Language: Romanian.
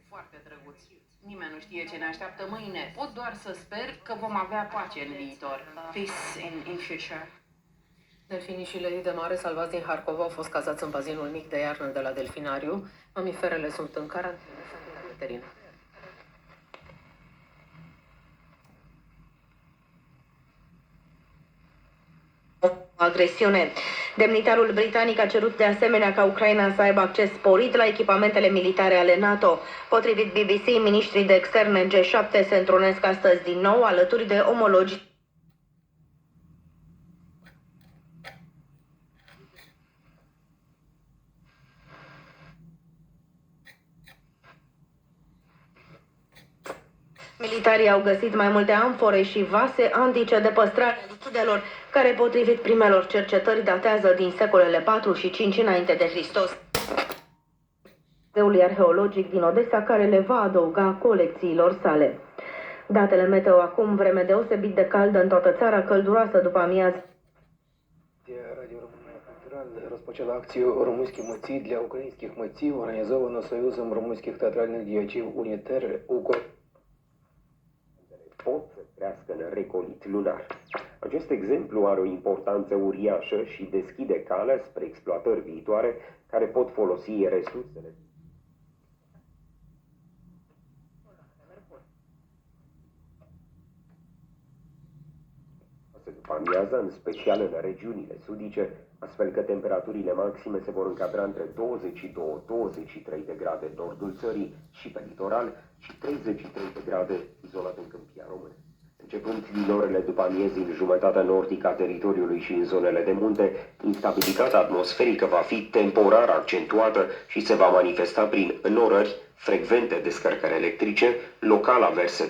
foarte drăguț. Nimeni nu știe ce ne așteaptă mâine. Pot doar să sper că vom avea pace în viitor. Peace in future. Delfinii și leii de mare salvați din Harkov au fost cazați în bazinul mic de iarnă de la delfinariu. Mamiferele sunt în carantină și în veterină. Agresiune. Demnitarul britanic a cerut de asemenea ca Ucraina să aibă acces sporit la echipamentele militare ale NATO. Potrivit BBC, ministrii de externe G7 se întrunesc astăzi din nou alături de omologi. Militarii au găsit mai multe amfore și vase antice de păstrare a lichidelor, care, potrivit primelor cercetări, datează din secolele 4 și 5 înainte de Hristos. Muzeul arheologic din Odessa, care le va adăuga colecțiilor sale. Datele meteo acum, vreme deosebit de caldă în toată țara, călduroasă după amiază. Радіо Румунія Культураль розпочала акцію «Румунські митці для українських митців», організовану Союзом румунських театральних діячів «Унітер» у pot să crească în recolit lunar. Acest exemplu are o importanță uriașă și deschide calea spre exploatări viitoare care pot folosi resursele. După amiază, în special în regiunile sudice, astfel că temperaturile maxime se vor încadra între 22-23 de grade în nordul țării și pe litoral și 33 de grade izolat în câmpia română. Începând din orele după amiezii în jumătatea nordică a teritoriului și în zonele de munte, instabilitatea atmosferică va fi temporar accentuată și se va manifesta prin înnorări, frecvente descărcări electrice, local averse